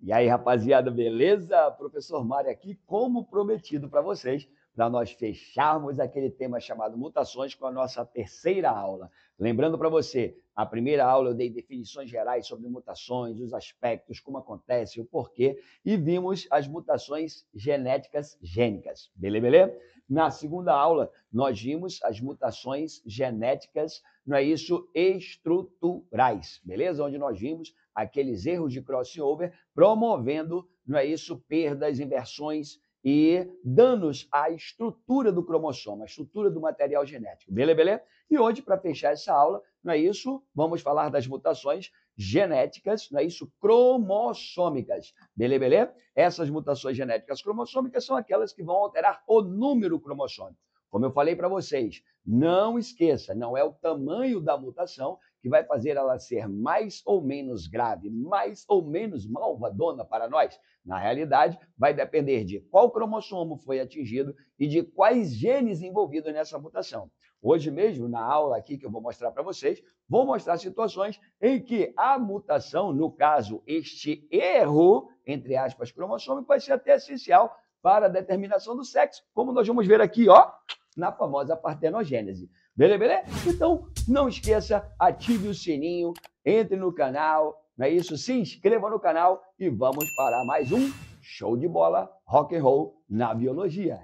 E aí, rapaziada, beleza? Professor Mário aqui, como prometido para vocês, para nós fecharmos aquele tema chamado mutações com a nossa terceira aula. Lembrando para você, a primeira aula eu dei definições gerais sobre mutações, os aspectos, como acontece, o porquê, e vimos as mutações genéticas gênicas. Beleza? Na segunda aula, nós vimos as mutações genéticas, não é isso, estruturais, beleza? Onde nós vimos aqueles erros de crossover, promovendo, não é isso, perdas, inversões e danos à estrutura do cromossomo, à estrutura do material genético. Beleza? E hoje, para fechar essa aula, não é isso, vamos falar das mutações genéticas, não é isso, cromossômicas. Beleza? Essas mutações genéticas cromossômicas são aquelas que vão alterar o número cromossômico. Como eu falei para vocês, não esqueça, não é o tamanho da mutação que vai fazer ela ser mais ou menos grave, mais ou menos malvadona para nós. Na realidade, vai depender de qual cromossomo foi atingido e de quais genes envolvidos nessa mutação. Hoje mesmo, na aula aqui que eu vou mostrar para vocês, vou mostrar situações em que a mutação, no caso, este erro, entre aspas, cromossômico, vai ser até essencial para a determinação do sexo, como nós vamos ver aqui, ó, na famosa partenogênese. Beleza? Então, não esqueça, ative o sininho, entre no canal, não é isso? Se inscreva no canal e vamos para mais um show de bola, rock and roll na biologia.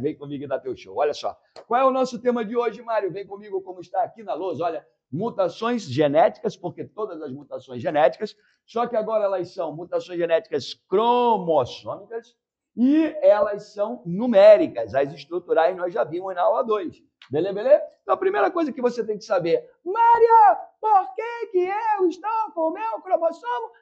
Vem comigo e dá teu show. Olha só, qual é o nosso tema de hoje, Mário? Vem comigo como está aqui na lousa. Olha, mutações genéticas, porque todas as mutações genéticas, só que agora elas são mutações genéticas cromossômicas, e elas são numéricas. As estruturais nós já vimos na aula 2. Beleza? Então, a primeira coisa que você tem que saber, Mário, por que eu estou com o meu cromossomo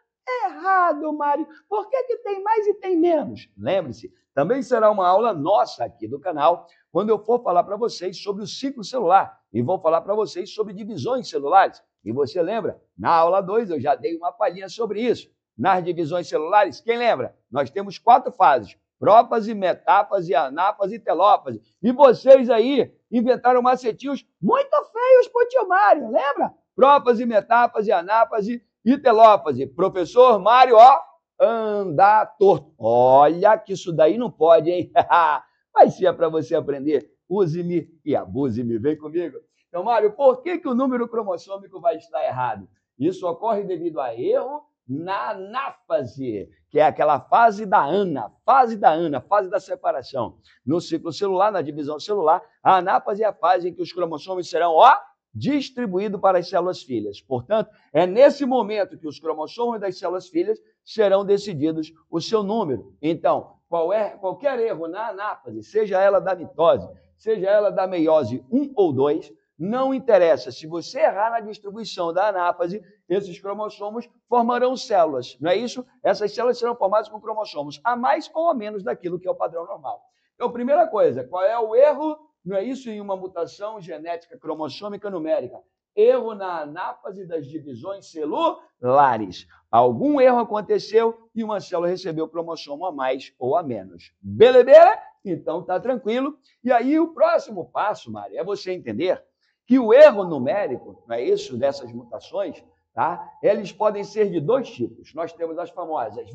errado, Mário? Por que tem mais e tem menos? Lembre-se, também será uma aula nossa aqui do canal, quando eu for falar para vocês sobre o ciclo celular e vou falar para vocês sobre divisões celulares. E você lembra? Na aula 2 eu já dei uma palhinha sobre isso. Nas divisões celulares, quem lembra? Nós temos 4 fases: prófase, metáfase, anáfase e telófase. E vocês aí inventaram macetinhos muito feios para o tio Mário, lembra? Prófase, metáfase, anáfase e telófase. Professor Mário, ó, anda torto. Olha que isso daí não pode, hein? Mas se é para você aprender, use-me e abuse-me. Vem comigo. Então, Mário, por que o número cromossômico vai estar errado? Isso ocorre devido a erro na anáfase, que é aquela fase da ana, fase da separação. No ciclo celular, na divisão celular, a anáfase é a fase em que os cromossomos serão, ó, distribuídos para as células filhas. Portanto, é nesse momento que os cromossomos das células filhas serão decididos o seu número. Então, qualquer erro na anáfase, seja ela da mitose, seja ela da meiose 1 ou 2, não interessa. Se você errar na distribuição da anáfase, esses cromossomos formarão células, não é isso? Essas células serão formadas com cromossomos a mais ou a menos daquilo que é o padrão normal. Então, primeira coisa, qual é o erro, não é isso, em uma mutação genética cromossômica numérica? Erro na anáfase das divisões celulares. Algum erro aconteceu e uma célula recebeu cromossomo a mais ou a menos. Beleza? Então, tá tranquilo. E aí, o próximo passo, Mário, é você entender que o erro numérico, não é isso, dessas mutações, tá? Eles podem ser de 2 tipos. Nós temos as famosas,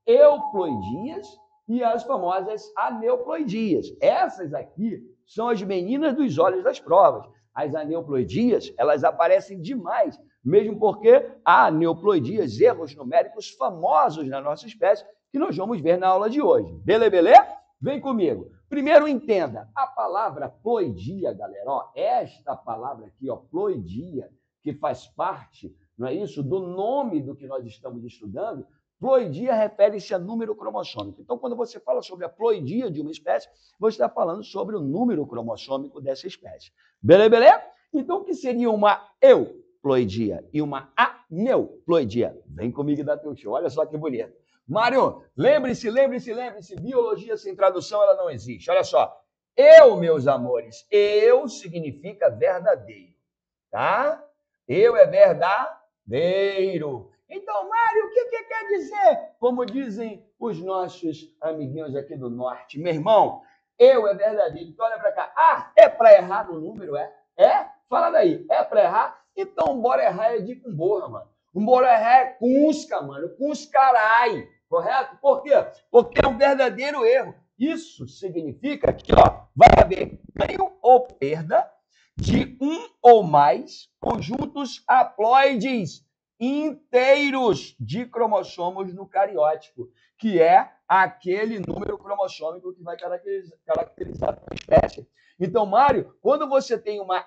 euploidias e as famosas aneuploidias. Essas aqui são as meninas dos olhos das provas. As aneuploidias, elas aparecem demais, mesmo porque há aneuploidias, erros numéricos famosos na nossa espécie, que nós vamos ver na aula de hoje. Beleza? Vem comigo. Primeiro, entenda, a palavra ploidia, galera, ó, esta palavra aqui, ó, ploidia, que faz parte, não é isso, do nome do que nós estamos estudando, ploidia refere-se a número cromossômico. Então, quando você fala sobre a ploidia de uma espécie, você está falando sobre o número cromossômico dessa espécie. Beleza? Então, o que seria uma euploidia e uma aneuploidia? Vem comigo e dá teu show, olha só que bonito. Mário, lembre-se, biologia sem tradução ela não existe. Olha só, eu, meus amores, eu significa verdadeiro, tá? Eu é verdadeiro. Então, Mário, o que quer dizer? Como dizem os nossos amiguinhos aqui do norte, meu irmão, eu é verdadeiro. Então, olha para cá. Ah, é para errar no número, é? É? Fala daí, é para errar? Então, bora errar é de com borra, mano. Um bororé é cusca, mano. Cuscarai. Correto? Por quê? Porque é um verdadeiro erro. Isso significa que vai haver ganho ou perda de um ou mais conjuntos haploides inteiros de cromossomos no cariótipo, que é aquele número cromossômico que vai caracterizar a espécie. Então, Mário, quando você tem uma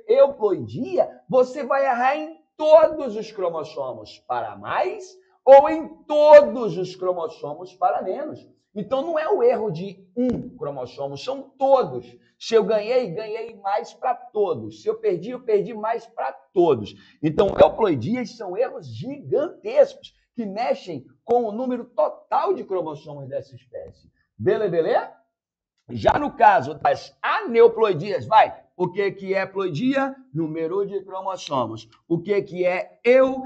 euploidia, você vai errar em todos os cromossomos para mais ou em todos os cromossomos para menos. Então, não é o erro de um cromossomo, são todos. Se eu ganhei, ganhei mais para todos. Se eu perdi mais para todos. Então, euploidias são erros gigantescos que mexem com o número total de cromossomos dessa espécie. Beleza? Já no caso das aneuploidias, o que é ploidia? Número de cromossomos. O que é eu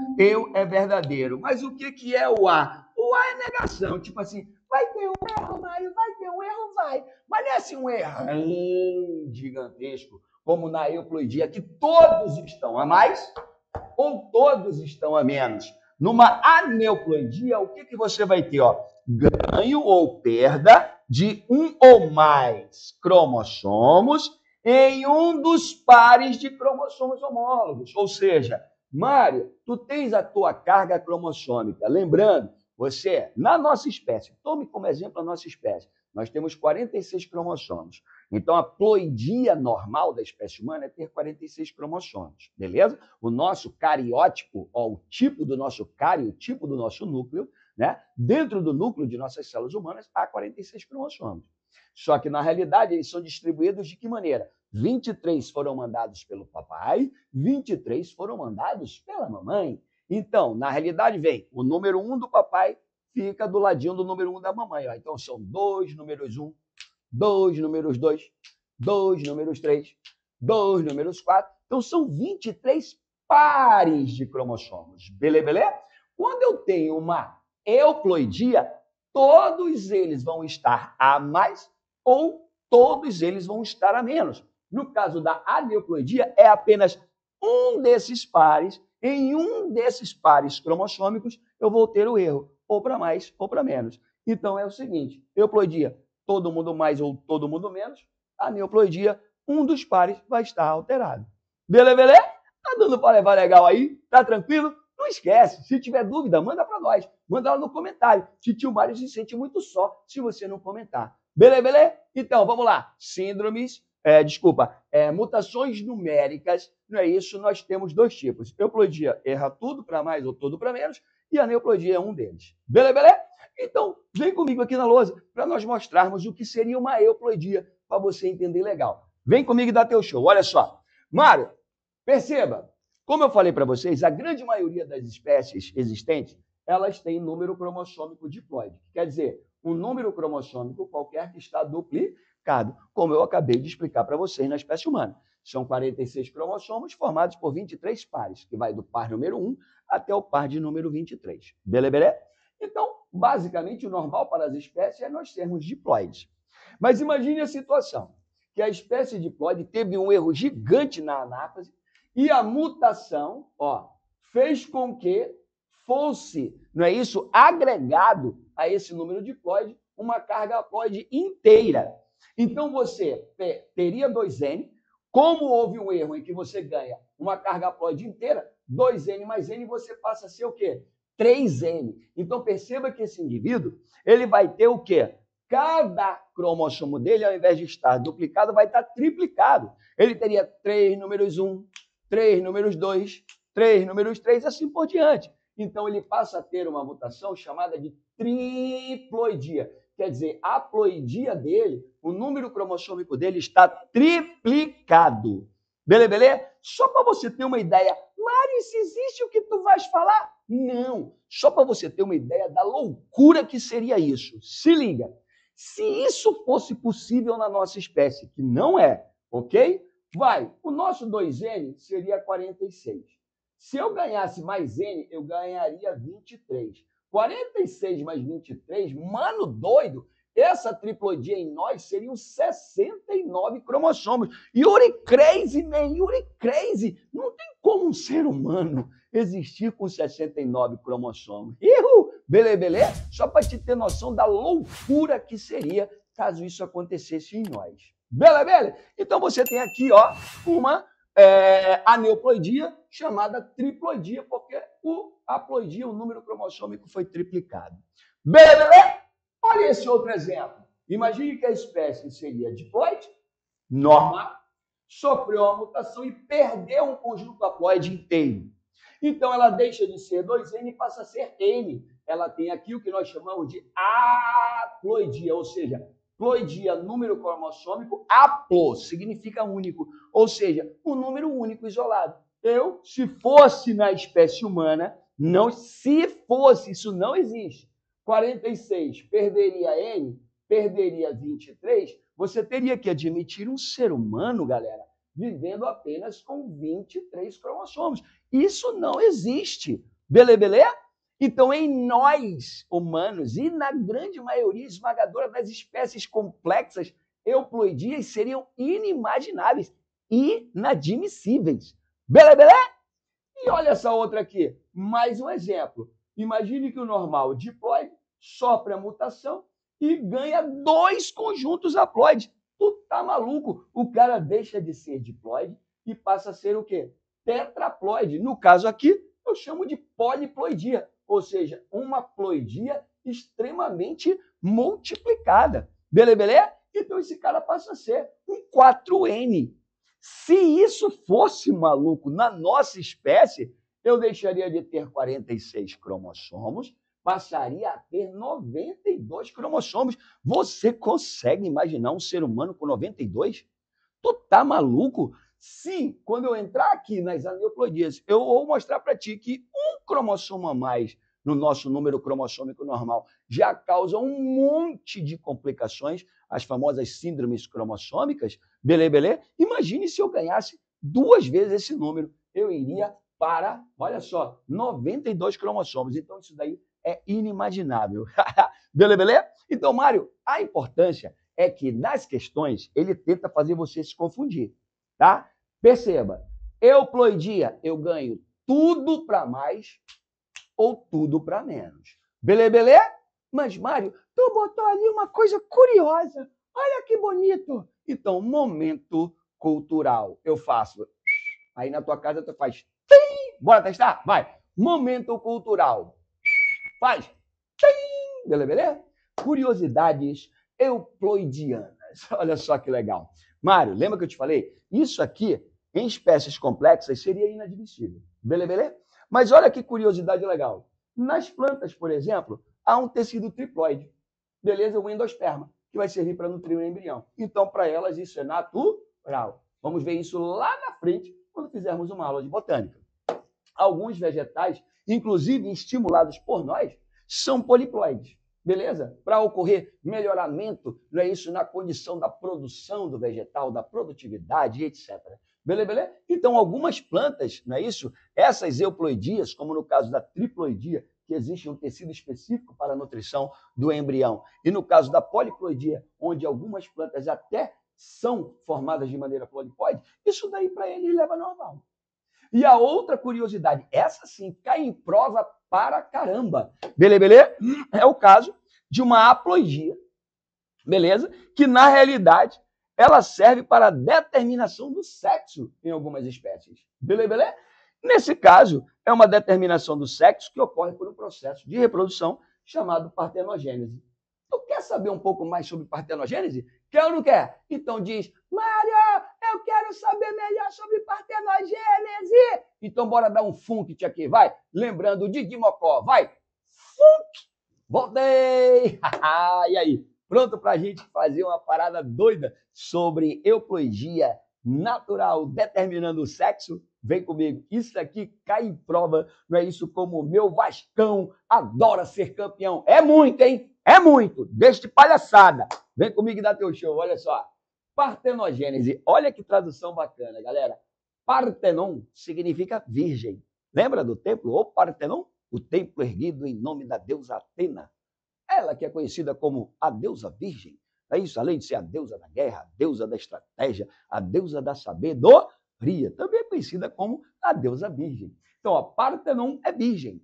é verdadeiro. Mas o que é o A? O A é negação. Tipo assim, vai ter um erro, Mário, vai ter um erro, vai. Mas não é assim um erro gigantesco, como na euploidia, que todos estão a mais ou todos estão a menos. Numa aneuploidia, o que você vai ter? Ganho ou perda de um ou mais cromossomos em um dos pares de cromossomos homólogos. Ou seja, Mário, tu tens a tua carga cromossômica. Lembrando, você, na nossa espécie, tome como exemplo a nossa espécie, nós temos 46 cromossomos. Então, a ploidia normal da espécie humana é ter 46 cromossomos, beleza? O nosso cariótipo, o tipo do nosso cário, o tipo do nosso núcleo, né? Dentro do núcleo de nossas células humanas, há 46 cromossomos. Só que, na realidade, eles são distribuídos de que maneira? 23 foram mandados pelo papai, 23 foram mandados pela mamãe. Então, na realidade, vem o número 1 do papai fica do ladinho do número 1 da mamãe. Então, são 2 números 1, 2 números 2, 2 números 3, 2 números 4. Então, são 23 pares de cromossomos. Beleza? Quando eu tenho uma euploidia, todos eles vão estar a mais ou todos eles vão estar a menos. No caso da aneuploidia, é apenas um desses pares. Em um desses pares cromossômicos, eu vou ter o erro, ou para mais ou para menos. Então, é o seguinte, euploidia, todo mundo mais ou todo mundo menos. Aneuploidia, um dos pares vai estar alterado. Beleza? Tá dando para levar legal aí? Tá tranquilo? Não esquece, se tiver dúvida, manda para nós. Manda lá no comentário. Tio Mário se sente muito só se você não comentar. Beleza? Então, vamos lá. Síndromes, mutações numéricas, não é isso? Nós temos dois tipos. Euploidia erra tudo para mais ou tudo para menos, e a aneuploidia é um deles. Beleza? Então, vem comigo aqui na lousa para nós mostrarmos o que seria uma euploidia, para você entender legal. Vem comigo e dá teu show. Olha só. Mário, perceba, como eu falei para vocês, a grande maioria das espécies existentes, elas têm número cromossômico diploide. Quer dizer, um número cromossômico qualquer que está duplicado, como eu acabei de explicar para vocês na espécie humana. São 46 cromossomos formados por 23 pares, que vai do par número 1 até o par de número 23. Beleza? Então, basicamente, o normal para as espécies é nós sermos diploides. Mas imagine a situação, que a espécie diploide teve um erro gigante na anáfase e a mutação fez com que fosse, não é isso, agregado a esse número diploide uma carga haploide inteira. Então, você teria 2N, como houve um erro em que você ganha uma carga haploide inteira, 2N mais N, você passa a ser o quê? 3N. Então, perceba que esse indivíduo, ele vai ter o quê? Cada cromossomo dele, ao invés de estar duplicado, vai estar triplicado. Ele teria 3 números 1, 3 números 2, 3 números 3, assim por diante. Então, ele passa a ter uma mutação chamada de triploidia. Quer dizer, a ploidia dele, o número cromossômico dele está triplicado. Beleza? Só para você ter uma ideia, Mário, se existe o que tu vais falar? Não. Só para você ter uma ideia da loucura que seria isso. Se liga. Se isso fosse possível na nossa espécie, que não é, ok? O nosso 2N seria 46. Se eu ganhasse mais N, eu ganharia 23. 46 mais 23, mano doido, essa triploidia em nós seriam 69 cromossomos. Yuri crazy, man, Yuri crazy. Não tem como um ser humano existir com 69 cromossomos. Ihu! Belê? Só para te ter noção da loucura que seria caso isso acontecesse em nós. Belê? Então você tem aqui, ó, uma aneuploidia chamada triploidia, porque o haploidia, o número cromossômico, foi triplicado. Belê? Olha esse outro exemplo. Imagine que a espécie seria diploide, normal, sofreu uma mutação e perdeu um conjunto haploide inteiro. Então, ela deixa de ser 2N e passa a ser N. Ela tem aqui o que nós chamamos de haploidia, ou seja, ploidia, número cromossômico, haplo, significa único, ou seja, um número único isolado. Eu, se fosse na espécie humana, se fosse, isso não existe, 46 perderia N, perderia 23, você teria que admitir um ser humano, galera, vivendo apenas com 23 cromossomos. Isso não existe. Belê? Então, em nós, humanos, e na grande maioria esmagadora das espécies complexas, euploidias seriam inimagináveis, inadmissíveis. Belê? E olha essa outra aqui, mais um exemplo. Imagine que o normal diploide sofre a mutação e ganha 2 conjuntos haploides. Tu tá maluco? O cara deixa de ser diploide e passa a ser o quê? Tetraploide. No caso aqui, eu chamo de poliploidia, ou seja, uma ploidia extremamente multiplicada. Belê? Então esse cara passa a ser um 4N. Se isso fosse maluco na nossa espécie, eu deixaria de ter 46 cromossomos, passaria a ter 92 cromossomos. Você consegue imaginar um ser humano com 92? Tu tá maluco? Sim, quando eu entrar aqui nas aneuploidias, eu vou mostrar para ti que um cromossomo a mais no nosso número cromossômico normal já causa um monte de complicações, as famosas síndromes cromossômicas. Belê? Imagine se eu ganhasse 2 vezes esse número. Eu iria para, olha só, 92 cromossomos. Então, isso daí é inimaginável. Belê? Então, Mário, a importância é que nas questões ele tenta fazer você se confundir, tá? Perceba, euploidia, eu ganho tudo para mais ou tudo para menos. Belê? Mas, Mário, tu botou ali uma coisa curiosa. Olha que bonito. Então, momento cultural. Eu faço. Aí na tua casa tu faz. Bora testar? Vai. Momento cultural. Faz. Belê? Curiosidades euploidianas. Olha só que legal. Mário, lembra que eu te falei? Isso aqui, em espécies complexas, seria inadmissível. Belê? Mas olha que curiosidade legal. Nas plantas, por exemplo, há um tecido triploide. Beleza? O endosperma, que vai servir para nutrir o embrião. Então, para elas, isso é natural. Vamos ver isso lá na frente, quando fizermos uma aula de botânica. Alguns vegetais, inclusive estimulados por nós, são poliploides. Beleza? Para ocorrer melhoramento, não é isso, na condição da produção do vegetal, da produtividade, etc. Belê? Então, algumas plantas, não é isso? Essas euploidias, como no caso da triploidia, que existe um tecido específico para a nutrição do embrião, e no caso da poliploidia, onde algumas plantas até são formadas de maneira poliploide, isso daí para eles leva normal. E a outra curiosidade, essa sim cai em prova para caramba. Belê? É o caso de uma haploidia, beleza? Que na realidade ela serve para a determinação do sexo em algumas espécies. Belê? Nesse caso, é uma determinação do sexo que ocorre por um processo de reprodução chamado partenogênese. Tu quer saber um pouco mais sobre partenogênese? Quer ou não quer? Então diz, Mário, eu quero saber melhor sobre partenogênese. Então bora dar um funk aqui, vai. Lembrando o Didi Mocó, vai. Funk. Voltei. E aí? Pronto para a gente fazer uma parada doida sobre euploidia natural determinando o sexo? Vem comigo. Isso aqui cai em prova. Não é isso como o meu Vascão adora ser campeão. É muito, hein? É muito. Deixa de palhaçada. Vem comigo e dá teu show. Olha só. Partenogênese. Olha que tradução bacana, galera. Partenon significa virgem. Lembra do templo? O Partenon? O templo erguido em nome da deusa Atena. Ela que é conhecida como a deusa virgem. É isso, além de ser a deusa da guerra, a deusa da estratégia, a deusa da sabedoria, também é conhecida como a deusa virgem. Então, ó, Partenon é virgem.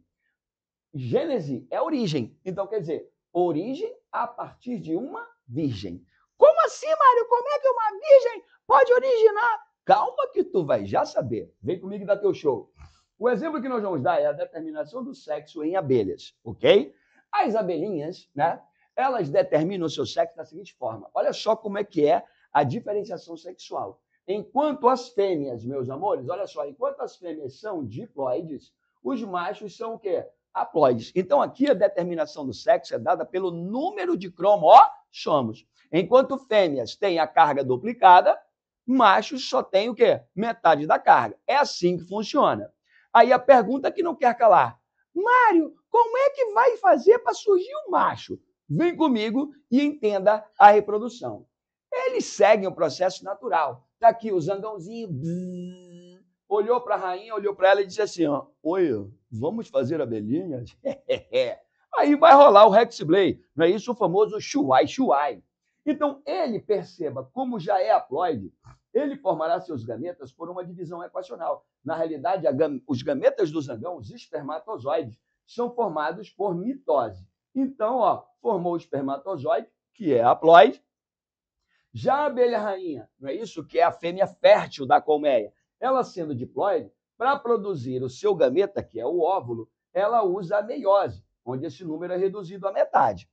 Gênese é origem. Então, quer dizer, origem a partir de uma virgem. Como assim, Mário? Como é que uma virgem pode originar? Calma que tu vai já saber. Vem comigo e dá teu show. O exemplo que nós vamos dar é a determinação do sexo em abelhas, ok? As abelhinhas, né? Elas determinam o seu sexo da seguinte forma. Olha só como é que é a diferenciação sexual. Enquanto as fêmeas, meus amores, olha só, enquanto as fêmeas são diploides, os machos são o quê? Haploides. Então, aqui a determinação do sexo é dada pelo número de cromossomos. Enquanto fêmeas têm a carga duplicada, machos só têm o quê? Metade da carga. É assim que funciona. Aí a pergunta que não quer calar. Mário, como é que vai fazer para surgir um macho? Vem comigo e entenda a reprodução. Eles seguem o processo natural. Está aqui o zangãozinho, olhou para a rainha, olhou para ela e disse assim, ó, oi, vamos fazer abelhinhas? Aí vai rolar o Hexblade, não é isso? O famoso chuai-chuai. Então, ele, perceba, como já é haploide, ele formará seus gametas por uma divisão equacional. Na realidade, os gametas do zangão, os espermatozoides, são formados por mitose. Então, ó, formou o espermatozoide, que é haploide. Já a abelha rainha, não é isso? Que é a fêmea fértil da colmeia. Ela sendo diploide, para produzir o seu gameta, que é o óvulo, ela usa a meiose, onde esse número é reduzido à metade.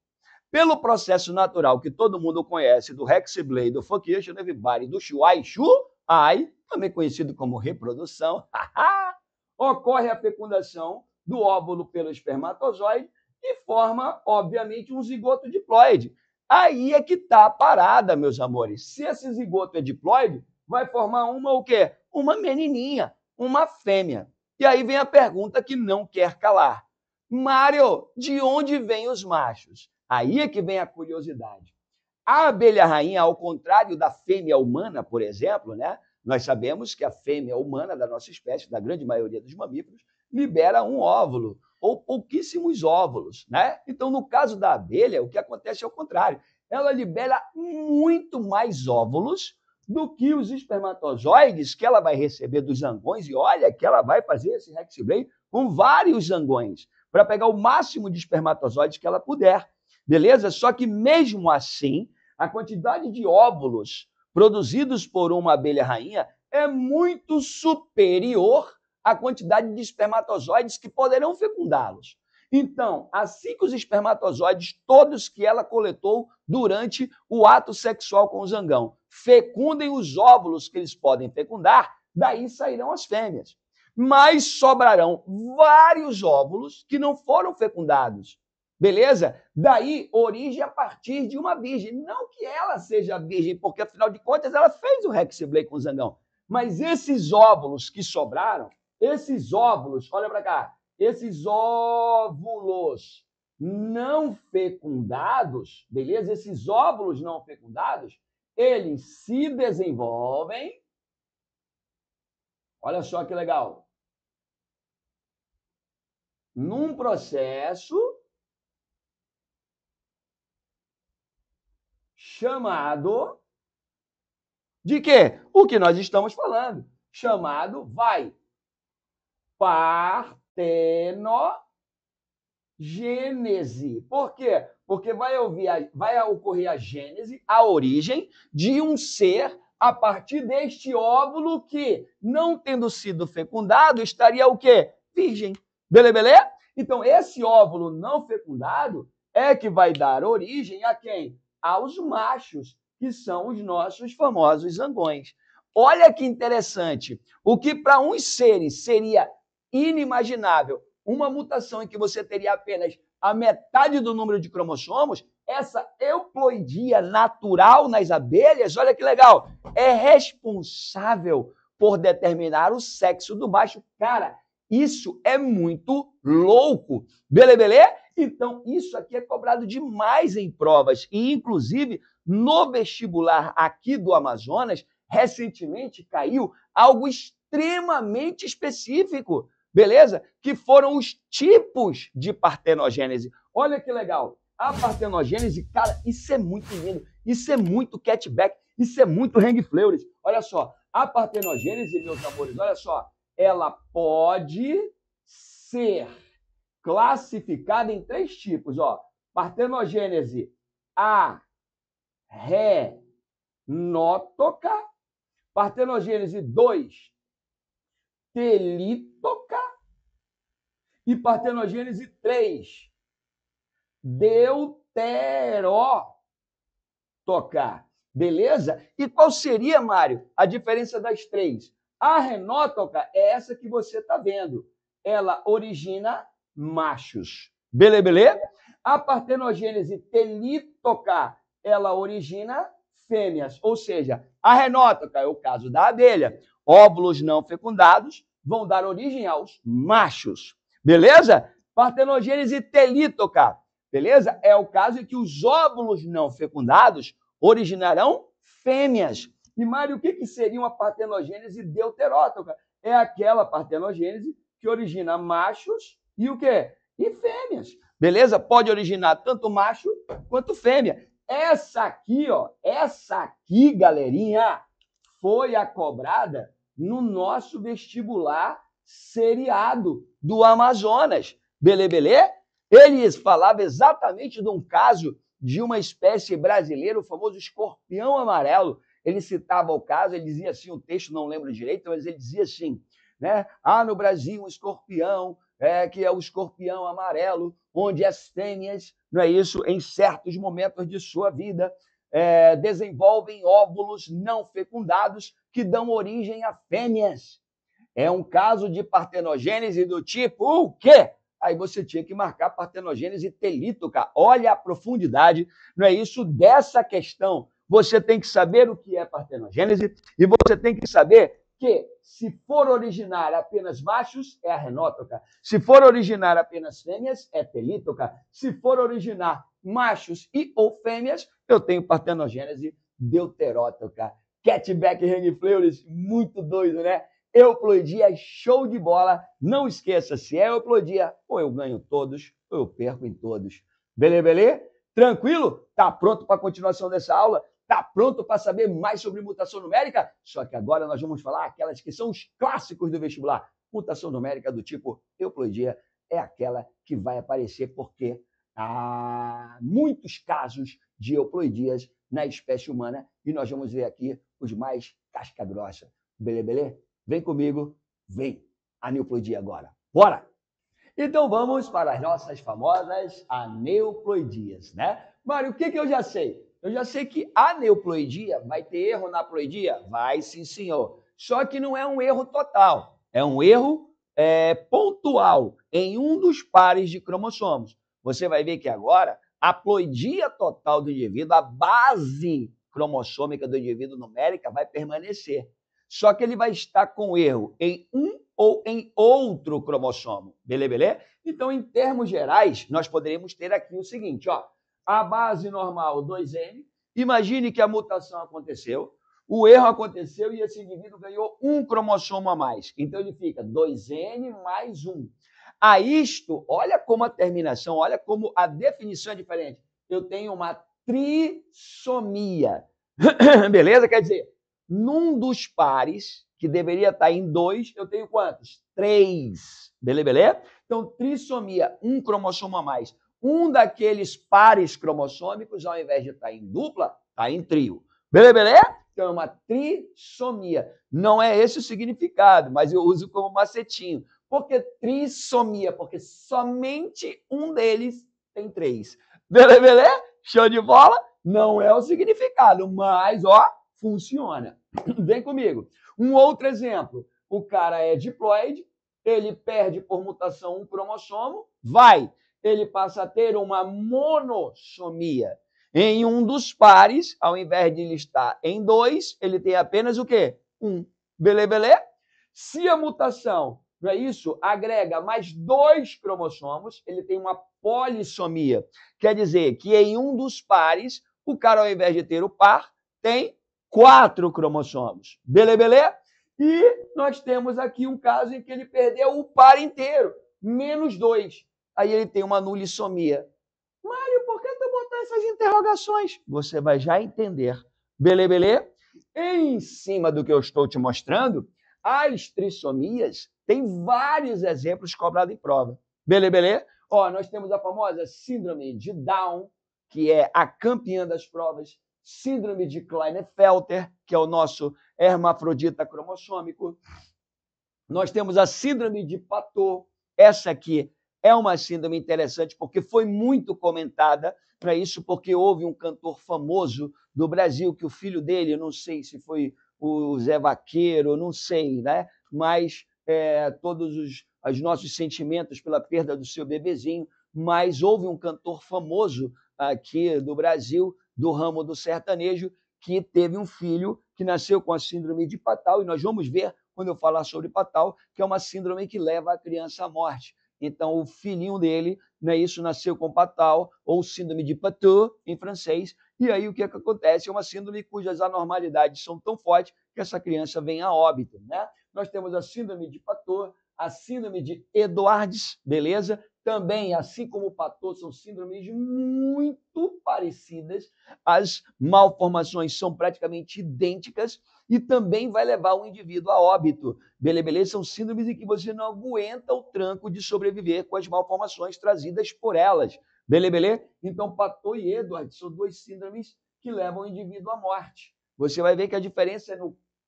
Pelo processo natural que todo mundo conhece do Hexblade, do Focustion Everybody, do Chuai-Chuai, também conhecido como reprodução, ocorre a fecundação do óvulo pelo espermatozoide e forma, obviamente, um zigoto diploide. Aí é que está a parada, meus amores. Se esse zigoto é diploide, vai formar uma o quê? Uma menininha, uma fêmea. E aí vem a pergunta que não quer calar. Mário, de onde vêm os machos? Aí é que vem a curiosidade. A abelha rainha, ao contrário da fêmea humana, por exemplo, né? Nós sabemos que a fêmea humana da nossa espécie, da grande maioria dos mamíferos, libera um óvulo ou pouquíssimos óvulos, né? Então, no caso da abelha, o que acontece é o contrário. Ela libera muito mais óvulos do que os espermatozoides que ela vai receber dos zangões. E olha que ela vai fazer esse Hexblade com vários zangões, para pegar o máximo de espermatozoides que ela puder. Beleza? Só que mesmo assim, a quantidade de óvulos produzidos por uma abelha rainha é muito superior à quantidade de espermatozoides que poderão fecundá-los. Então, assim que os espermatozoides, todos que ela coletou durante o ato sexual com o zangão, fecundem os óvulos que eles podem fecundar, daí sairão as fêmeas. Mas sobrarão vários óvulos que não foram fecundados. Beleza? Daí, origem a partir de uma virgem. Não que ela seja virgem, porque, afinal de contas, ela fez o Hexblade com o zangão. Mas esses óvulos que sobraram, esses óvulos, olha para cá, esses óvulos não fecundados, beleza? Esses óvulos não fecundados, eles se desenvolvem. Olha só que legal. Num processo chamado de quê? O que nós estamos falando. Chamado vai partenogênese. Por quê? Porque vai ocorrer a gênese, a origem de um ser a partir deste óvulo que, não tendo sido fecundado, estaria o quê? Virgem. Beleza? Então, esse óvulo não fecundado é que vai dar origem a quem? Aos machos, que são os nossos famosos zangões. Olha que interessante. O que para uns seres seria inimaginável, uma mutação em que você teria apenas a metade do número de cromossomos, essa euploidia natural nas abelhas, olha que legal, é responsável por determinar o sexo do macho. Cara, isso é muito louco. Beleza? Então, isso aqui é cobrado demais em provas. E, inclusive, no vestibular aqui do Amazonas, recentemente caiu algo extremamente específico, beleza? Que foram os tipos de partenogênese. Olha que legal. A partenogênese, cara, isso é muito lindo. Isso é muito catback. Isso é muito hang fleurs. Olha só, a partenogênese, meus amores, olha só, ela pode ser classificada em 3 tipos, ó. Partenogênese arenótoca, partenogênese 2, telítoca e partenogênese 3, deuterótoca. Beleza? E qual seria, Mário, a diferença das 3? A renótoca é essa que você está vendo. Ela origina machos. Beleza? A partenogênese telítoca, ela origina fêmeas. Ou seja, a renótoca é o caso da abelha. Óvulos não fecundados vão dar origem aos machos. Beleza? Partenogênese telítoca. Beleza? É o caso em que os óvulos não fecundados originarão fêmeas. E, Mário, o que seria uma partenogênese deuterótoca? É aquela partenogênese que origina machos e o quê? E fêmeas. Beleza? Pode originar tanto macho quanto fêmea. Essa aqui, galerinha, foi a cobrada no nosso vestibular seriado do Amazonas. Beleza? Eles falavam exatamente de um caso de uma espécie brasileira, o famoso escorpião amarelo. Ele citava o caso, ele dizia assim, o texto não lembro direito, mas ele dizia assim, né? Há no Brasil um escorpião, que é o escorpião amarelo, onde as fêmeas, não é isso, em certos momentos de sua vida, desenvolvem óvulos não fecundados que dão origem a fêmeas. É um caso de partenogênese do tipo o quê? Aí você tinha que marcar partenogênese telítoca. Olha a profundidade, não é isso, dessa questão. Você tem que saber o que é partenogênese e você tem que saber que, se for originar apenas machos, é a renótoca. Se for originar apenas fêmeas, é telítoca. Se for originar machos e ou fêmeas, eu tenho partenogênese deuterótoca. Catback Hang Fleurs, muito doido, né? Euploidia, show de bola. Não esqueça, se é euploidia, ou eu ganho todos, ou eu perco em todos. Beleza? Tranquilo? Tá pronto para a continuação dessa aula? Tá pronto para saber mais sobre mutação numérica? Só que agora nós vamos falar aquelas que são os clássicos do vestibular. Mutação numérica do tipo euploidia é aquela que vai aparecer porque há muitos casos de euploidias na espécie humana e nós vamos ver aqui os mais casca grossa. Beleza? Vem comigo, vem aneuploidia agora. Bora! Então vamos para as nossas famosas aneuploidias, né? Mário, o que eu já sei? Eu já sei que a aneuploidia vai ter erro na ploidia? Vai sim, senhor. Só que não é um erro total, é um erro pontual em um dos pares de cromossomos. Você vai ver que agora a ploidia total do indivíduo, a base cromossômica do indivíduo numérica vai permanecer. Só que ele vai estar com erro em um ou em outro cromossomo. Beleza? Então, em termos gerais, nós poderíamos ter aqui o seguinte, ó, a base normal 2N, imagine que a mutação aconteceu, o erro aconteceu e esse indivíduo ganhou um cromossomo a mais. Então, ele fica 2N mais 1. A isto, olha como a terminação, olha como a definição é diferente. Eu tenho uma trissomia. Beleza? Quer dizer, num dos pares, que deveria estar em 2, eu tenho quantos? 3. Beleza? Então, trissomia, um cromossomo a mais. Um daqueles pares cromossômicos, ao invés de estar em dupla, está em trio. Beleza? Então, é uma trissomia. Não é esse o significado, mas eu uso como macetinho. Por que trissomia? Porque somente um deles tem 3. Beleza? Show de bola? Não é o significado, mas, ó, funciona. Vem comigo. Um outro exemplo. O cara é diploide, ele perde por mutação um cromossomo, ele passa a ter uma monossomia. Em um dos pares, ao invés de ele estar em 2, ele tem apenas o quê? 1. Beleza? Se a mutação, não é isso, agrega mais 2 cromossomos, ele tem uma polissomia. Quer dizer que em um dos pares, o cara, ao invés de ter o par, tem 4 cromossomos. Beleza? E nós temos aqui um caso em que ele perdeu o par inteiro, menos 2. Aí ele tem uma nulissomia. Mário, por que tu botou essas interrogações? Você vai já entender. Beleza? Em cima do que eu estou te mostrando, As trissomias têm vários exemplos cobrados em prova. Beleza? Ó, nós temos a famosa síndrome de Down, que é a campeã das provas, síndrome de Klinefelter, que é o nosso hermafrodita cromossômico. Nós temos a síndrome de Patot. Essa aqui é uma síndrome interessante porque foi muito comentada para isso, porque houve um cantor famoso do Brasil que o filho dele, eu não sei se foi o Zé Vaqueiro, não sei, né? Mas todos os nossos sentimentos pela perda do seu bebezinho, mas houve um cantor famoso aqui do Brasil, do ramo do sertanejo, que teve um filho que nasceu com a síndrome de Patot, e nós vamos ver, quando eu falar sobre Patot, que é uma síndrome que leva a criança à morte. Então, o filhinho dele, né, isso nasceu com Patot, ou síndrome de Patot, em francês, e aí o que acontece? É uma síndrome cujas anormalidades são tão fortes que essa criança vem a óbito, né? Nós temos a síndrome de Patot, a síndrome de Edwards, beleza? Também, assim como o Patot, são síndromes muito parecidas, as malformações são praticamente idênticas e também vai levar o indivíduo a óbito. Beleza? São síndromes em que você não aguenta o tranco de sobreviver com as malformações trazidas por elas. Beleza? Então, Patot e Edwards são duas síndromes que levam o indivíduo à morte. Você vai ver que a diferença é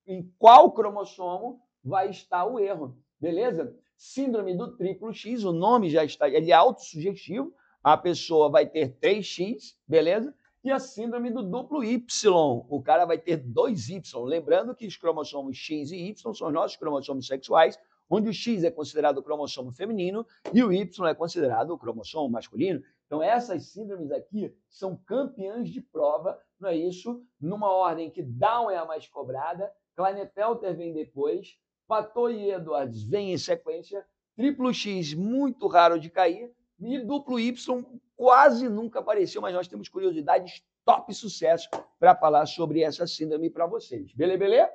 em qual cromossomo vai estar o erro. Beleza? Síndrome do triplo X, o nome já está, ele é autossugestivo, a pessoa vai ter 3X, beleza? E a síndrome do duplo Y, o cara vai ter 2Y. Lembrando que os cromossomos X e Y são os nossos cromossomos sexuais, onde o X é considerado o cromossomo feminino e o Y é considerado o cromossomo masculino. Então, essas síndromes aqui são campeãs de prova, não é isso? Numa ordem que Down é a mais cobrada, Klinefelter vem depois, Patot e Edwards vem em sequência, triplo X muito raro de cair, e duplo Y quase nunca apareceu, mas nós temos curiosidades top sucesso para falar sobre essa síndrome para vocês. Beleza?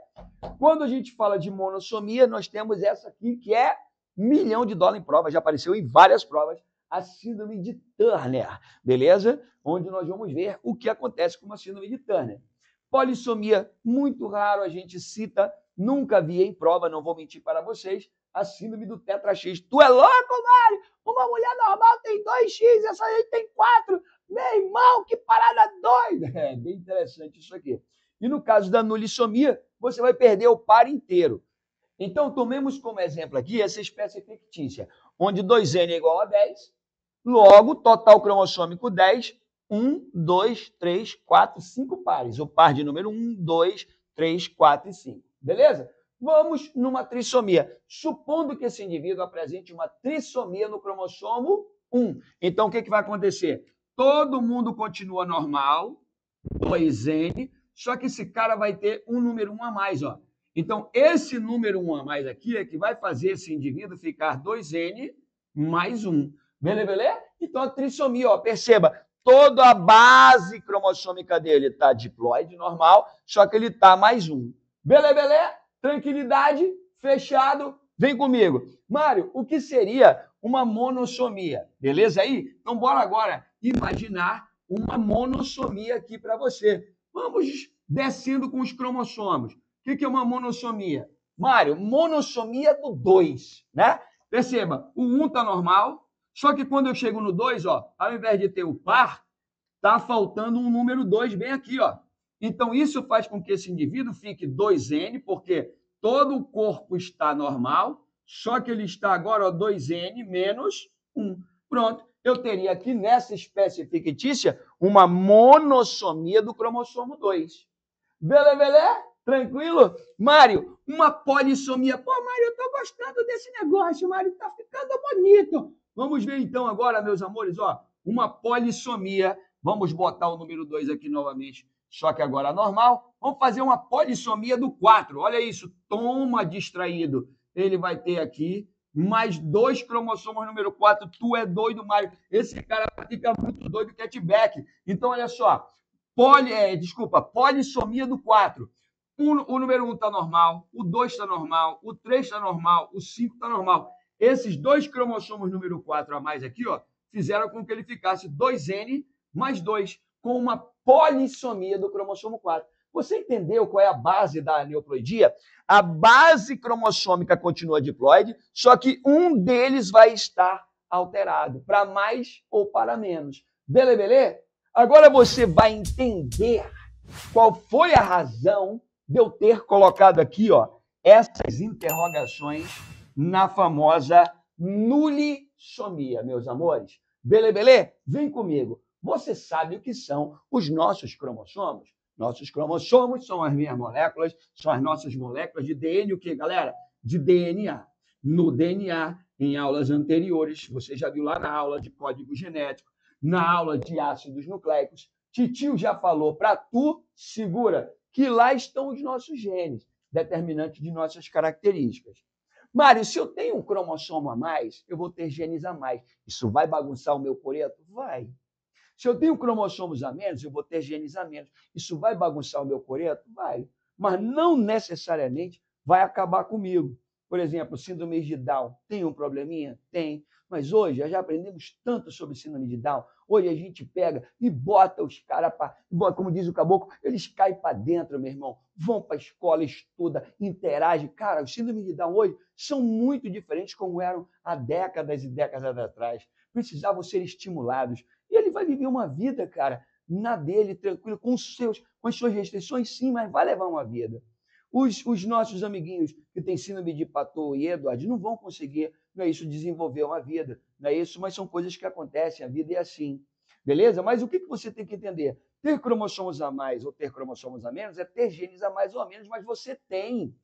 Quando a gente fala de monossomia, nós temos essa aqui que é $1 milhão em prova, já apareceu em várias provas, a síndrome de Turner, beleza? Onde nós vamos ver o que acontece com uma síndrome de Turner. Polissomia, muito raro, a gente cita, nunca vi em prova, não vou mentir para vocês, a síndrome do tetra X. Tu é louco, Mário? Uma mulher normal tem 2X, essa aí tem 4. Meu irmão, que parada doida! É bem interessante isso aqui. E no caso da nulissomia, você vai perder o par inteiro. Então, tomemos como exemplo aqui essa espécie fictícia, onde 2N é igual a 10, logo, total cromossômico 10, 1, 2, 3, 4, 5 pares. O par de número 1, 2, 3, 4 e 5. Beleza? Vamos numa trissomia. Supondo que esse indivíduo apresente uma trissomia no cromossomo 1. Então, o que vai acontecer? Todo mundo continua normal, 2N, só que esse cara vai ter um número 1 a mais, ó. Então, esse número 1 a mais aqui é que vai fazer esse indivíduo ficar 2N mais 1. Beleza? Então, a trissomia, ó, perceba, toda a base cromossômica dele está diploide normal, só que ele está mais 1. Beleza? Tranquilidade, fechado, vem comigo. Mário, o que seria uma monossomia? Beleza aí? Então, bora agora imaginar uma monossomia aqui para você. Vamos descendo com os cromossomos. O que é uma monossomia? Mário, monossomia do 2, né? Perceba, o 1 está normal, só que quando eu chego no 2, ó, ao invés de ter o par, está faltando um número 2 bem aqui, ó. Então, isso faz com que esse indivíduo fique 2N, porque todo o corpo está normal, só que ele está agora, ó, 2N menos 1. Pronto, eu teria aqui nessa espécie fictícia uma monossomia do cromossomo 2. Beleza? Tranquilo? Mário, uma polissomia. Pô, Mário, eu estou gostando desse negócio, Mário, está ficando bonito. Vamos ver então agora, meus amores, ó, uma polissomia. Vamos botar o número 2 aqui novamente, só que agora normal. Vamos fazer uma polissomia do 4. Olha isso, toma distraído. Ele vai ter aqui mais 2 cromossomos número 4. Tu é doido, Mário. Esse cara fica muito doido, catback. Então, olha só. Polissomia do 4. O número 1 está normal, o 2 está normal, o 3 está normal, o 5 está normal. Esses 2 cromossomos número 4 a mais aqui, ó, fizeram com que ele ficasse 2N mais 2, com uma polissomia do cromossomo 4. Você entendeu qual é a base da aneuploidia? A base cromossômica continua diploide, só que um deles vai estar alterado, para mais ou para menos. Beleza? Agora você vai entender qual foi a razão de eu ter colocado aqui, ó, essas interrogações na famosa nulissomia, meus amores. Beleza? Vem comigo. Você sabe o que são os nossos cromossomos? Nossos cromossomos são as minhas moléculas, são as nossas moléculas de DNA, o que, galera? De DNA. No DNA, em aulas anteriores, você já viu lá na aula de código genético, na aula de ácidos nucleicos, Titio já falou para tu, segura, que lá estão os nossos genes, determinantes de nossas características. Mário, se eu tenho um cromossomo a mais, eu vou ter genes a mais. Isso vai bagunçar o meu coreto? Vai. Se eu tenho cromossomos a menos, eu vou ter genes a menos. Isso vai bagunçar o meu coreto? Vai. Mas não necessariamente vai acabar comigo. Por exemplo, síndrome de Down. Tem um probleminha? Tem. Mas hoje, já aprendemos tanto sobre síndrome de Down. Hoje a gente pega e bota os caras para... Como diz o caboclo, eles caem para dentro, meu irmão. Vão para a escola, estudam, interagem. Cara, os síndromes de Down hoje são muito diferentes como eram há décadas e décadas atrás. Precisavam ser estimulados. E ele vai viver uma vida, cara, na dele, tranquilo, com as suas restrições, sim, mas vai levar uma vida. Os nossos amiguinhos que têm síndrome de Patou e Edward não vão conseguir, não é isso, desenvolver uma vida, não é isso, mas são coisas que acontecem, a vida é assim, beleza? Mas o que você tem que entender? Ter cromossomos a mais ou ter cromossomos a menos é ter genes a mais ou a menos, mas você tem.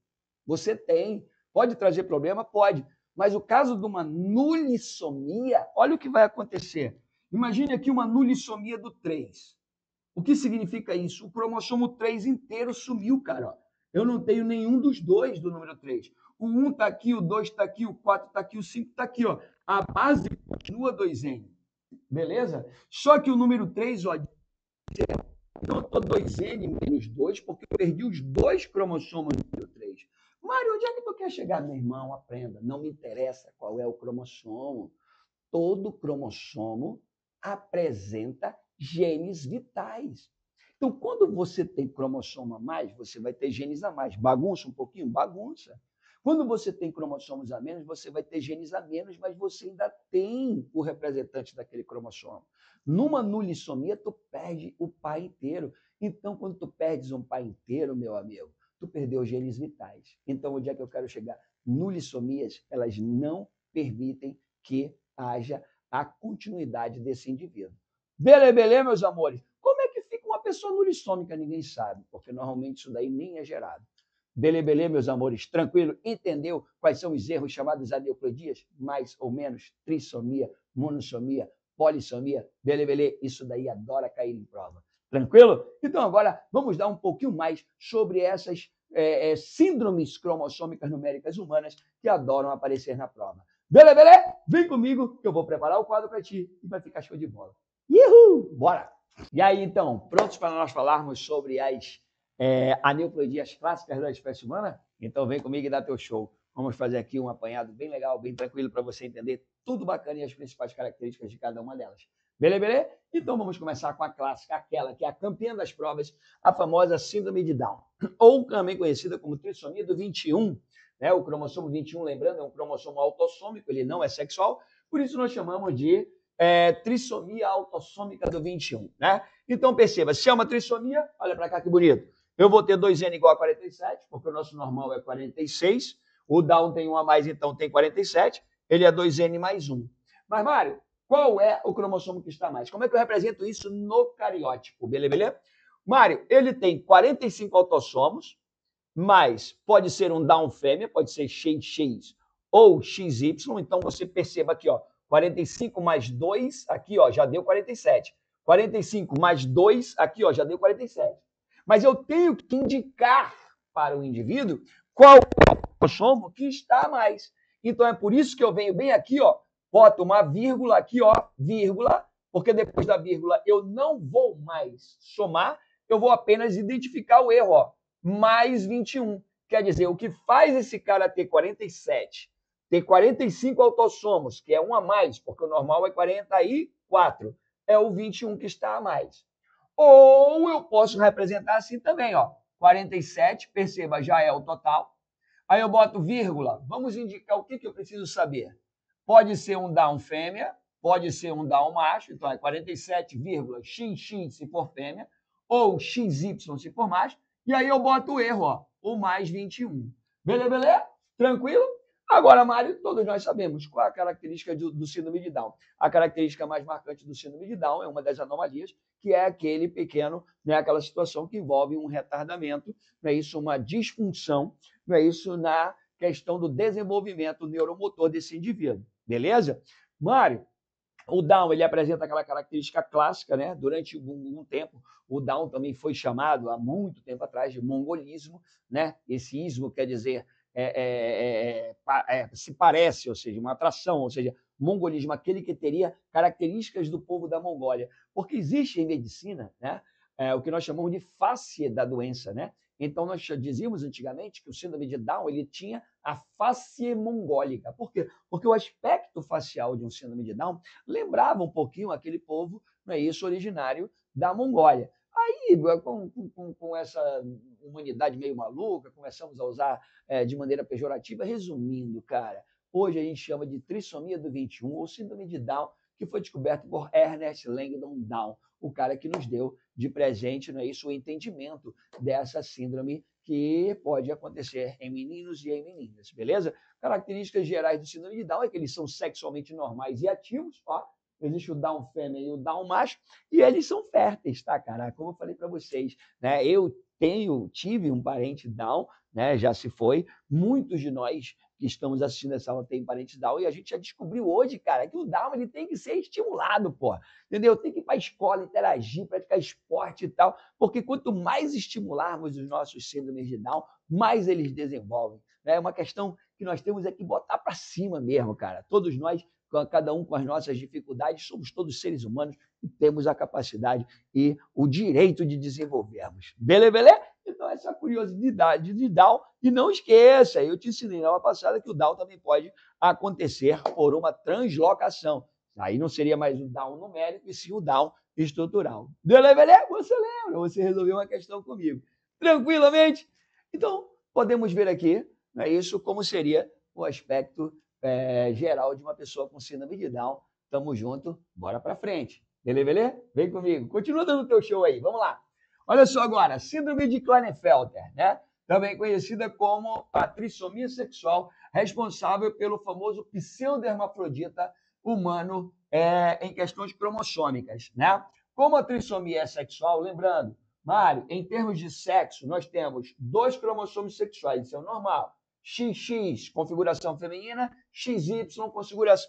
Pode trazer problema? Pode. Mas o caso de uma nulissomia, olha o que vai acontecer. Imagine aqui uma nulissomia do 3. O que significa isso? O cromossomo 3 inteiro sumiu, cara. Eu não tenho nenhum dos dois do número 3. O 1 está aqui, o 2 está aqui, o 4 está aqui, o 5 está aqui. Ó. A base continua 2N. Beleza? Só que o número 3, ó, então eu estou 2N menos 2, porque eu perdi os dois cromossomos do número 3. Mário, onde é que tu quer chegar, meu irmão? Aprenda. Não me interessa qual é o cromossomo. Todo cromossomo apresenta genes vitais. Então, quando você tem cromossomo a mais, você vai ter genes a mais. Bagunça um pouquinho? Bagunça. Quando você tem cromossomos a menos, você vai ter genes a menos, mas você ainda tem o representante daquele cromossomo. Numa nulissomia, tu perde o pai inteiro. Então, quando tu perdes um pai inteiro, meu amigo, tu perdeu genes vitais. Então, onde é que eu quero chegar? Nulissomias, elas não permitem que haja a continuidade desse indivíduo. Beleza, meus amores? Como é que fica uma pessoa nulissômica? Ninguém sabe, porque normalmente isso daí nem é gerado. Beleza, meus amores? Tranquilo? Entendeu quais são os erros chamados aneuploidias? Mais ou menos? Trissomia, monossomia, polissomia? Beleza? Isso daí adora cair em prova. Tranquilo? Então agora vamos dar um pouquinho mais sobre essas síndromes cromossômicas numéricas humanas que adoram aparecer na prova. Beleza? Vem comigo que eu vou preparar o quadro para ti e vai ficar show de bola. Uhul! Bora! E aí, então, prontos para nós falarmos sobre as aneuploidias clássicas da espécie humana? Então vem comigo e dá teu show. Vamos fazer aqui um apanhado bem legal, bem tranquilo para você entender tudo bacana e as principais características de cada uma delas. Beleza? Então vamos começar com a clássica, aquela que é a campeã das provas, a famosa síndrome de Down, ou também conhecida como trissomia do 21. Né? O cromossomo 21, lembrando, é um cromossomo autossômico, ele não é sexual, por isso nós chamamos de trissomia autossômica do 21. Né? Então perceba, se é uma trissomia, olha para cá que bonito, eu vou ter 2N igual a 47, porque o nosso normal é 46, o Down tem 1 a mais, então tem 47, ele é 2N mais 1. Mas, Mário, qual é o cromossomo que está mais? Como é que eu represento isso no cariótipo? Beleza? Mário, ele tem 45 autossomos, mas pode ser um Down fêmea, pode ser XX ou XY, então você perceba aqui, ó, 45 mais 2, aqui ó, já deu 47. 45 mais 2, aqui ó, já deu 47. Mas eu tenho que indicar para o indivíduo qual é o cromossomo que está a mais. Então é por isso que eu venho bem aqui, ó, boto uma vírgula aqui, ó, vírgula, porque depois da vírgula eu não vou mais somar, eu vou apenas identificar o erro, ó, mais 21. Quer dizer, o que faz esse cara ter 47, ter 45 autossomos, que é um a mais, porque o normal é 44, é o 21 que está a mais. Ou eu posso representar assim também, ó, 47, perceba, já é o total. Aí eu boto vírgula, vamos indicar o que eu preciso saber. Pode ser um Down fêmea, pode ser um Down macho, então é 47,XX se for fêmea, ou XY se for macho, e aí eu boto o erro, ó, o mais 21. Beleza? Tranquilo? Agora, Mário, todos nós sabemos qual é a característica do síndrome de Down. A característica mais marcante do síndrome de Down é uma das anomalias, que é aquele pequeno, né, aquela situação que envolve um retardamento, não é isso, uma disfunção, não é isso, na questão do desenvolvimento neuromotor desse indivíduo. Beleza? Mário, o Down ele apresenta aquela característica clássica, né? Durante um tempo, o Down também foi chamado, há muito tempo atrás, de mongolismo, né? Esse ismo quer dizer se parece, ou seja, uma atração, ou seja, mongolismo, aquele que teria características do povo da Mongólia. Porque existe em medicina, né? O que nós chamamos de face da doença, né? Então, nós dizíamos antigamente que o síndrome de Down ele tinha a face mongólica. Por quê? Porque o aspecto facial de um síndrome de Down lembrava um pouquinho aquele povo, não é isso, originário da Mongólia. Aí, com essa humanidade meio maluca, começamos a usar de maneira pejorativa. Resumindo, cara, hoje a gente chama de trissomia do 21, ou síndrome de Down, que foi descoberto por Ernest Langdon Down, o cara que nos deu de presente, não é isso, o entendimento dessa síndrome que pode acontecer em meninos e em meninas, beleza? Características gerais do síndrome de Down é que eles são sexualmente normais e ativos, ó. Existe o Down fêmea e o Down macho, e eles são férteis, tá, cara? Como eu falei para vocês, né? Eu tive um parente Down, né? Já se foi. Muitos de nós que estamos assistindo essa aula têm parentes Down, e a gente já descobriu hoje, cara, que o Down ele tem que ser estimulado, pô. Entendeu? Tem que ir para a escola, interagir, praticar esporte e tal, porque quanto mais estimularmos os nossos síndromes de Down, mais eles desenvolvem. É uma questão que nós temos é que botar para cima mesmo, cara. Todos nós, cada um com as nossas dificuldades, somos todos seres humanos e temos a capacidade e o direito de desenvolvermos. Beleza? Então, essa curiosidade de Down. E não esqueça, eu te ensinei na aula passada que o Down também pode acontecer por uma translocação. Aí não seria mais o Down numérico, e sim o Down estrutural. Beleza? Você lembra? Você resolveu uma questão comigo. Tranquilamente? Então, podemos ver aqui, não é isso, como seria o aspecto geral de uma pessoa com síndrome de Down. Tamo junto, bora para frente. Beleza? Vem comigo. Continua dando o teu show aí, vamos lá. Olha só agora, síndrome de Klinefelter, né? Também conhecida como a trissomia sexual, responsável pelo famoso pseudohermafrodita humano em questões cromossômicas, né? Como a trissomia é sexual, lembrando, Mário, em termos de sexo, nós temos 2 cromossomos sexuais, isso é o normal. XX, configuração feminina, XY,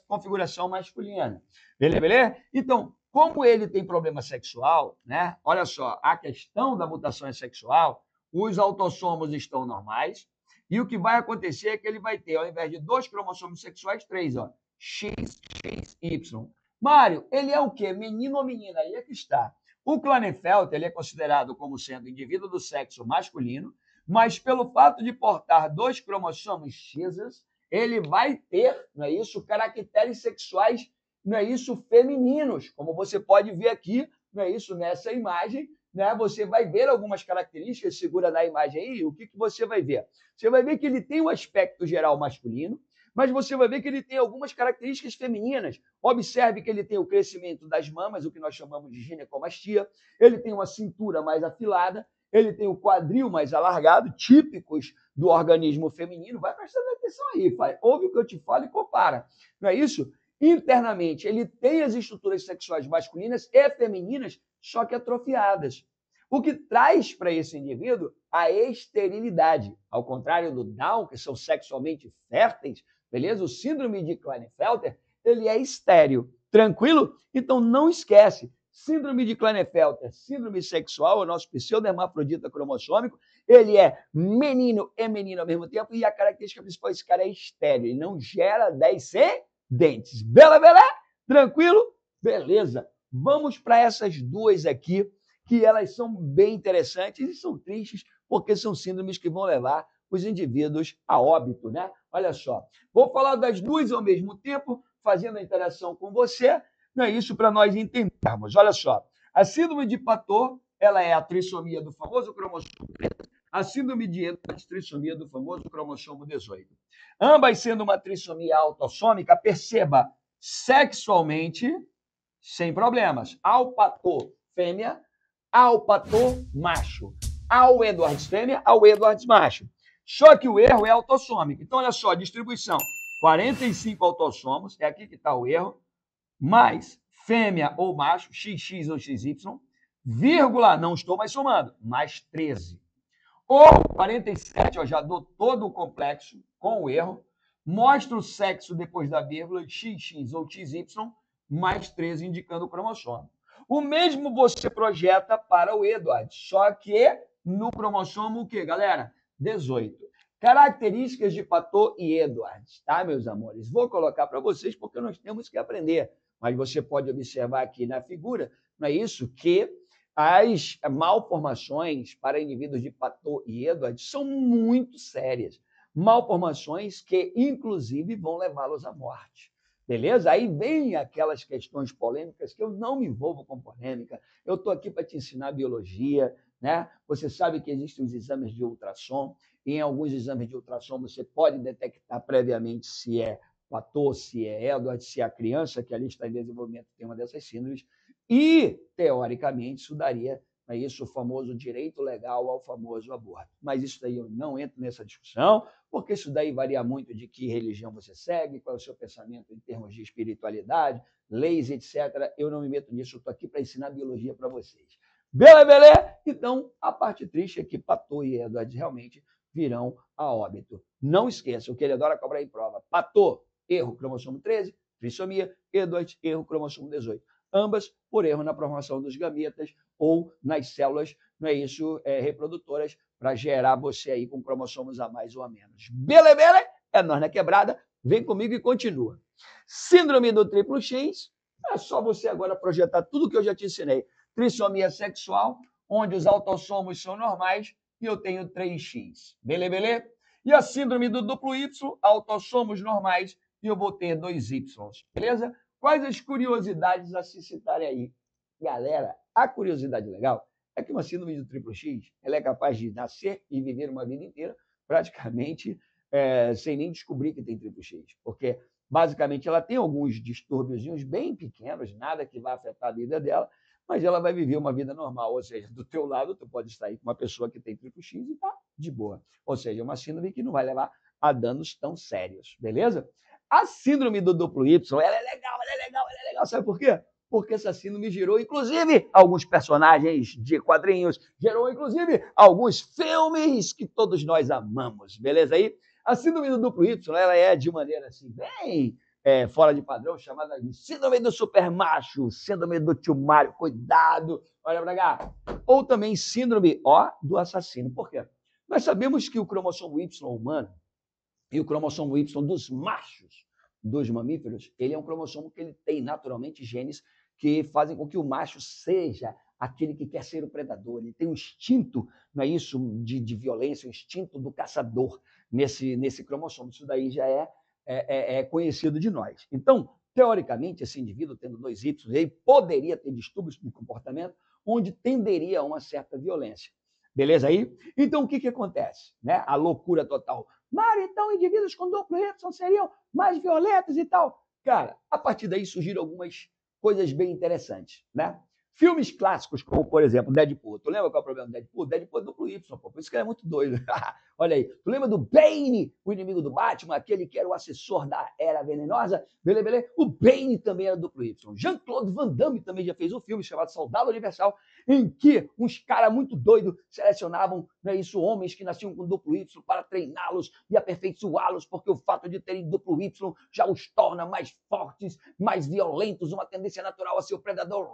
configuração masculina. Beleza? Então, como ele tem problema sexual, né? Olha só, a questão da mutação é sexual, os autossomos estão normais, e o que vai acontecer é que ele vai ter, ao invés de 2 cromossomos sexuais, 3, ó. X, X, Y. Mário, ele é o quê? Menino ou menina? Aí é que está. O Klinefelter ele é considerado como sendo indivíduo do sexo masculino, mas pelo fato de portar 2 cromossomos X, ele vai ter, não é isso, caracteres sexuais, não é isso, femininos, como você pode ver aqui, não é isso, nessa imagem, né? Você vai ver algumas características, segura na imagem aí, o que você vai ver? Você vai ver que ele tem um aspecto geral masculino, mas você vai ver que ele tem algumas características femininas. Observe que ele tem o crescimento das mamas, o que nós chamamos de ginecomastia, ele tem uma cintura mais afilada, ele tem o quadril mais alargado, típicos do organismo feminino. Vai prestando atenção aí, ouve o que eu te falo e compara. Não é isso? Internamente, ele tem as estruturas sexuais masculinas e femininas, só que atrofiadas. O que traz para esse indivíduo a esterilidade. Ao contrário do Down, que são sexualmente férteis, beleza? O síndrome de Klinefelter, ele é estéril. Tranquilo? Então não esquece. Síndrome de Klinefelter, síndrome sexual, o nosso pseudohermafrodita cromossômico, ele é menino e menina ao mesmo tempo, e a característica principal desse cara é estéril, ele não gera descendentes. Beleza? Tranquilo? Beleza. Vamos para essas duas aqui, que elas são bem interessantes e são tristes, porque são síndromes que vão levar os indivíduos a óbito, né? Olha só, vou falar das duas ao mesmo tempo, fazendo a interação com você, não é isso para nós entendermos. Olha só, a síndrome de Pator, ela é a trissomia do famoso cromossomo preto, a síndrome de Edwards, trissomia do famoso cromossomo 18. Ambas sendo uma trissomia autossômica, perceba, sexualmente, sem problemas. Ao patô fêmea, ao patô macho. Ao Edwards fêmea, ao Edwards macho. Só que o erro é autossômico. Então, olha só, distribuição. 45 autossomos, é aqui que está o erro, mais fêmea ou macho, XX ou XY, vírgula, não estou mais somando, mais 13. Ou 47, ó, já dou todo o complexo com o erro, mostra o sexo depois da vírgula, XX ou XY, mais 13, indicando o cromossomo. O mesmo você projeta para o Edwards, só que no cromossomo o quê, galera? 18. Características de Patô e Edwards, tá, meus amores? Vou colocar para vocês porque nós temos que aprender. Mas você pode observar aqui na figura, não é isso? Que as malformações para indivíduos de Patô e Edwards são muito sérias. Malformações que, inclusive, vão levá-los à morte. Beleza? Aí vem aquelas questões polêmicas que eu não me envolvo com polêmica. Eu estou aqui para te ensinar biologia, né? Você sabe que existem os exames de ultrassom, e em alguns exames de ultrassom você pode detectar previamente se é Patô, se é Edwards, se é a criança que ali está em desenvolvimento tem uma dessas síndromes, e, teoricamente, isso daria isso, o famoso direito legal ao famoso aborto. Mas isso daí eu não entro nessa discussão, porque isso daí varia muito de que religião você segue, qual é o seu pensamento em termos de espiritualidade, leis, etc. Eu não me meto nisso, eu estou aqui para ensinar biologia para vocês. Beleza? Então, a parte triste é que Patô e Edwards realmente virão a óbito. Não esqueça, o que ele adora cobrar em prova. Patô, erro, cromossomo 13, trissomia, Edwards, erro, cromossomo 18. Ambas por erro na formação dos gametas ou nas células, não é isso, reprodutoras, para gerar você aí com cromossomos a mais ou a menos. Beleza? É nós na quebrada, vem comigo e continua. Síndrome do triplo X, é só você agora projetar tudo que eu já te ensinei. Trissomia sexual, onde os autossomos são normais e eu tenho 3X. Beleza? E a síndrome do duplo Y, autossomos normais e eu vou ter 2Y. Beleza? Quais as curiosidades a se citarem aí? Galera, a curiosidade legal é que uma síndrome do triplo X ela é capaz de nascer e viver uma vida inteira praticamente sem nem descobrir que tem triplo X. Porque, basicamente, ela tem alguns distúrbios bem pequenos, nada que vá afetar a vida dela, mas ela vai viver uma vida normal. Ou seja, do teu lado, tu pode estar aí com uma pessoa que tem triplo X e tá de boa. Ou seja, uma síndrome que não vai levar a danos tão sérios, beleza? A síndrome do duplo Y, ela é legal, ela é legal, ela é legal. Sabe por quê? Porque essa síndrome gerou, inclusive, alguns personagens de quadrinhos, gerou, inclusive, alguns filmes que todos nós amamos, beleza aí? A síndrome do duplo Y, ela é de maneira assim, bem fora de padrão, chamada de síndrome do supermacho, síndrome do tio Mário, cuidado, olha pra cá. Ou também síndrome, do assassino. Por quê? Nós sabemos que o cromossomo Y humano e o cromossomo Y dos machos dos mamíferos, ele é um cromossomo que ele tem naturalmente genes que fazem com que o macho seja aquele que quer ser o predador. Ele tem um instinto, não é isso, de violência, um instinto do caçador nesse cromossomo. Isso daí já é conhecido de nós. Então, teoricamente, esse indivíduo tendo 2Y, ele poderia ter distúrbios de comportamento onde tenderia a uma certa violência. Beleza aí? Então, o que acontece? Né? A loucura total. Mário, então, indivíduos com duplo Y seriam mais violentos e tal. Cara, a partir daí surgiram algumas coisas bem interessantes, né? Filmes clássicos, como, por exemplo, Deadpool. Tu lembra qual é o problema do Deadpool? Deadpool é duplo Y, pô. Por isso que ele é muito doido. Olha aí. Tu lembra do Bane, o inimigo do Batman, aquele que era o assessor da Era Venenosa? Beleza? O Bane também era duplo Y. Jean-Claude Van Damme também já fez um filme chamado Soldado Universal, em que uns caras muito doidos selecionavam, não é isso, homens que nasciam com duplo Y para treiná-los e aperfeiçoá-los, porque o fato de terem duplo Y já os torna mais fortes, mais violentos, uma tendência natural a ser o predador.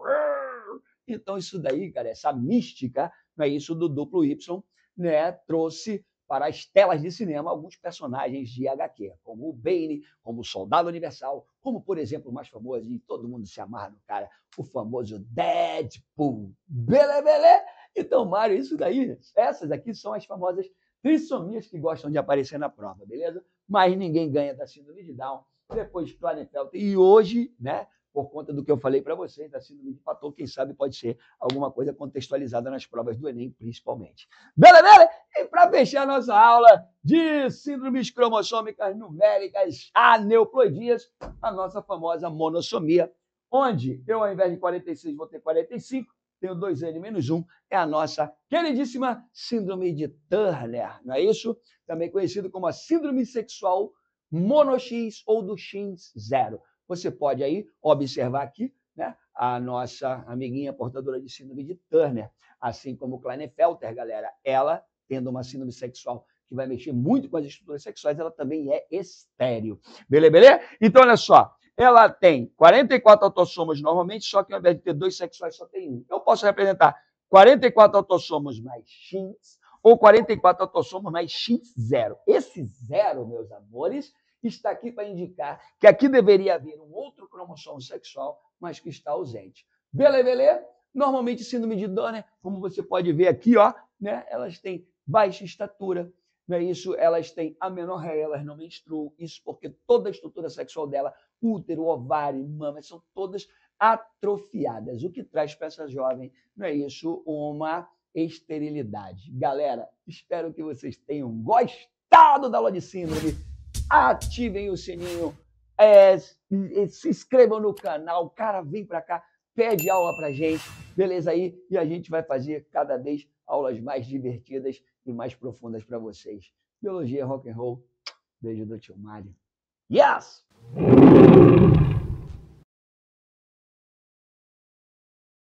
Então, isso daí, cara, essa mística, não é isso, do duplo Y, né, trouxe para as telas de cinema alguns personagens de HQ, como o Bane, como o Soldado Universal, como, por exemplo, o mais famoso, e todo mundo se amarra no cara, o famoso Deadpool. Beleza? Então, Mário, isso daí, essas aqui são as famosas trissomias que gostam de aparecer na prova, beleza? Mas ninguém ganha da síndrome de Down, depois Klinefelter, e hoje, né, por conta do que eu falei para vocês, da síndrome de Paton, quem sabe pode ser alguma coisa contextualizada nas provas do Enem, principalmente. Beleza? E para fechar nossa aula de síndromes cromossômicas numéricas aneuploidias, a nossa famosa monossomia, onde eu, ao invés de 46, vou ter 45, tenho 2N menos 1, é a nossa queridíssima síndrome de Turner, não é isso? Também conhecido como a síndrome sexual mono-X ou do X0. Você pode aí observar aqui, né, a nossa amiguinha portadora de síndrome de Turner, assim como Klinefelter, galera, ela, tendo uma síndrome sexual que vai mexer muito com as estruturas sexuais, ela também é estéril. Beleza? Então, olha só, ela tem 44 autossomos normalmente, só que ao invés de ter 2 sexuais, só tem 1. Eu posso representar 44 autossomos mais X ou 44 autossomos mais X0. Esse 0, meus amores, está aqui para indicar que aqui deveria haver um outro cromossomo sexual, mas que está ausente. Beleza? Normalmente, síndrome de Turner, como você pode ver aqui, ó, né, elas têm baixa estatura, não é isso? Elas têm amenorreia, elas não menstruam. Isso porque toda a estrutura sexual dela, útero, ovário, mama, são todas atrofiadas, o que traz para essa jovem, não é isso, uma esterilidade. Galera, espero que vocês tenham gostado da aula de síndrome. Ativem o sininho, se inscrevam no canal, cara, vem para cá, pede aula pra gente, beleza aí? E a gente vai fazer cada vez aulas mais divertidas e mais profundas para vocês. Biologia Rock and Roll. Beijo do tio Mário. Yes!